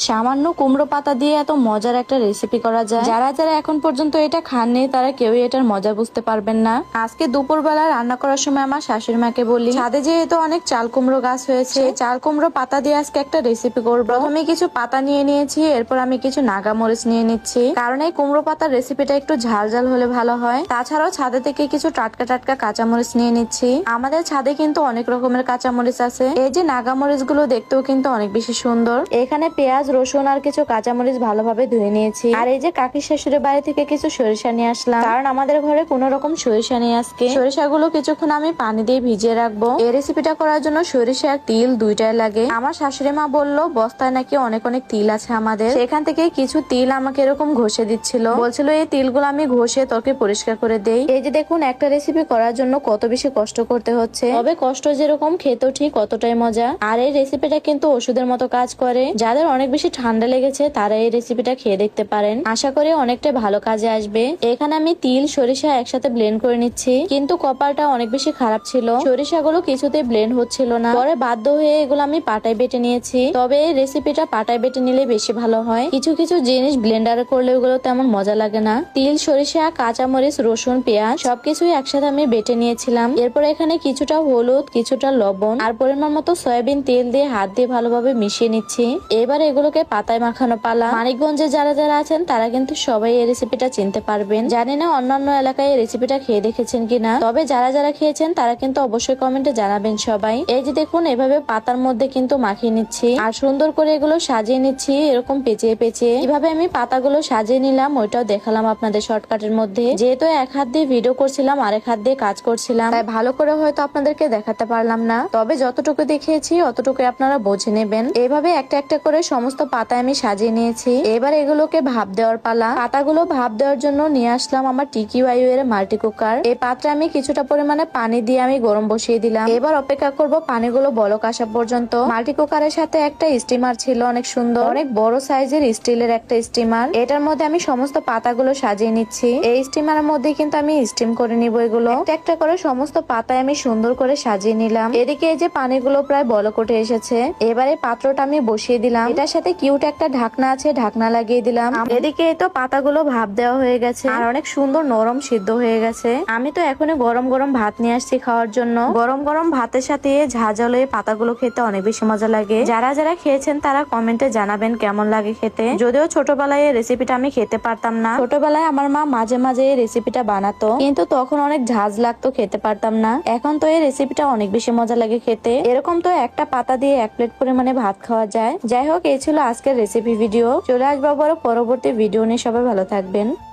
সামান্য কুমড়ো পাতা দিয়ে এত মজার একটা রেসিপি করা যায়। যারা যারা এখন পর্যন্ত এটা খাননি তারা কেউই এটার মজা বুঝতে পারবেন না। আজকে দুপুরবেলা রান্না করার সময় আমার শাশুড়ি মাকে বলি, ছাদে যেহেতু অনেক চাল কুমড়ো গাছ হয়েছে, চাল কুমড়ো পাতা দিয়ে আজকে একটা রেসিপি করবো। প্রথমে কিছু পাতা নিয়ে নিয়েছি, এরপর আমি কিছু নাগা মরিচ নিয়ে নিচ্ছি, কারণ এই কুমড়ো পাতার রেসিপিটা একটু ঝাল ঝাল হলে ভালো হয়। তাছাড়াও ছাদে থেকে কিছু টাটকা টাটকা কাঁচামরিচ নিয়ে নিচ্ছি। আমাদের ছাদে কিন্তু অনেক রকমের কাঁচামরিচ আছে। এই যে নাগা মরিচ গুলো দেখতেও কিন্তু অনেক বেশি সুন্দর। এখানে পেঁয়াজ, রসুন আর কিছু কাঁচামরিচ ভালোভাবে ধুয়ে নিয়েছি। আর এই যে কাকি শাশুড়ির বাড়ি থেকে কিছু সরিষা নিয়ে আসলাম, কারণ আমাদের ঘরে কোনো রকম সরিষা নেই আজকে। সরিষাগুলো কিছুক্ষণ আমি পানি দিয়ে ভিজিয়ে রাখবো। এই রেসিপিটা করার জন্য সরিষা আর তিল দুইটাই লাগে। আমার শাশুড়ি মা বললো বস্তায় নাকি অনেক অনেক তিল আছে আমাদের, সেখান থেকে কিছু তিল আমাকে এরকম ঘষে দিচ্ছিল, বলছিল এই তিলগুলো আমি ঘষে তোকে পরিষ্কার করে দেই। এই যে দেখুন, একটা রেসিপি করার জন্য কত বেশি কষ্ট করতে হচ্ছে, তবে কষ্ট যেরকম খেতেও ঠিক কতটাই মজা। আর এই রেসিপিটা কিন্তু ওষুধের মতো কাজ করে। যাদের অনেক বেশি ঠান্ডা লেগেছে তারা এই রেসিপিটা খেয়ে দেখতে পারেন, আশা করি অনেকটা ভালো কাজে আসবে। এখানে আমি তিল সরিষা একসাথে ব্লেন্ড করে নিচ্ছি, কিন্তু কপালটা অনেক বেশি খারাপ ছিল, সরিষাগুলো কিছুতেই ব্লেন্ড হচ্ছিল না। পরে বাধ্য হয়ে এগুলো আমি পাটায় বেটে নিয়েছি। তবে এই রেসিপিটা পাটায় বেটে নিলে বেশি ভালো হয়, কিছু কিছু জিনিস ব্লেন্ডারে করলে ওগুলো তেমন মজা লাগে না। তিল, সরিষা, কাঁচামরিচ, রসুন, পেঁয়াজ সবকিছুই একসাথে আমি বেটে নিয়েছিলাম। এরপর এখানে কিছুটা হলুদ, কিছুটা লবণ আর পরিমাণ মতো সয়াবিন তেল দিয়ে হাত দিয়ে ভালোভাবে মিশিয়ে নিচ্ছি। এবার এগুলোকে পাতায় মাখানো পালা। মানিকগঞ্জে যারা যারা আছেন তারা কিন্তু সবাই এই রেসিপিটা চিনতে পারবেন। জানি না অন্যান্য এলাকায় এই রেসিপিটা খেয়ে দেখেছেন কিনা, তবে যারা যারা খেয়েছেন তারা কিন্তু অবশ্যই কমেন্টে জানাবেন সবাই। এই যে দেখুন, এভাবে পাতার মধ্যে কিন্তু মাখিয়ে নিচ্ছি আর সুন্দর করে এগুলো সাজিয়ে নিচ্ছি, এরকম পেঁচিয়ে পেঁচিয়ে। কিভাবে আমি পাতাগুলো সাজিয়ে নিলাম ওইটাও দেখালাম আপনাদের শর্টকাটের মধ্যে। যেহেতু এক হাত দিয়ে ভিডিও করছিলাম আর এক হাত দিয়ে কাজ করছিলাম, তাই ভালো করে হয়তো আপনাদেরকে দেখাতে পারলাম না, তবে যতটুকু দেখিয়েছি অতটুকু আপনারা বুঝে নেবেন। এইভাবে একটা একটা করে সমস্ত পাতা আমি সাজিয়ে নিয়েছি। এবার এগুলোকে ভাপ দেওয়ার পালা। পাতাগুলো ভাপ দেওয়ার জন্য নিয়ে আসলাম আমার টিকিওয়াইউ এর মাল্টি কুকার। এই পাত্রে আমি কিছুটা পরিমাণে পানি দিয়ে আমি গরম বসিয়ে দিলাম। এবার অপেক্ষা করব পানিগুলো বলক আসা পর্যন্ত। মাল্টি কুকারের সাথে একটা স্টিমার ছিল, অনেক সুন্দর, অনেক বড় সাইজের স্টিলের একটা স্টিমার। এটার মধ্যে আমি সমস্ত পাতাগুলো সাজিয়ে নিচ্ছি। এই স্টিমারের মধ্যে কিন্তু আমি স্টিম করে নিব এগুলো। একটা একটা করে সমস্ত পাতায় আমি সুন্দর করে সাজিয়ে নিলাম। এদিকে এই যে পানিগুলো প্রায় বলক উঠে এসেছে। এবারে পাত্রটা আমি বসিয়ে দিলাম, এটার সাথে কিউট একটা ঢাকনা আছে, ঢাকনা লাগিয়ে দিলাম। এদিকে তো পাতাগুলো ভাপ দেওয়া হয়ে গেছে আর অনেক সুন্দর নরম সিদ্ধ হয়ে গেছে। আমি তো এখনই গরম গরম ভাত নিয়ে আসছি খাওয়ার জন্য। গরম গরম ভাতের সাথে ঝাঁঝালো এই পাতাগুলো খেতে অনেক বেশি মজা লাগে। যারা যারা খেয়েছেন তারা কমেন্টে জানাবেন কেমন লাগে খেতে। যদিও ছোটবেলায় এই রেসিপিটা আমি খেতে পারতাম না, ছোটবেলায় আমার মা মাঝে মাঝে এই রেসিপিটা বানাতো, কিন্তু তখন অনেক ঝাঁজ লাগতো, খেতে পারতাম না। এখন তো এই রেসিপিটা অনেক বেশি মজা লাগে খেতে। এরকম তো একটা পাতা দিয়ে 1 প্লেট পরিমাণে ভাত খাওয়া যায়। যাই হোক, এই ছিল আজকের রেসিপি ভিডিও। চলে আসবো আবার পরবর্তী ভিডিও নিয়ে, সবাই ভালো থাকবেন।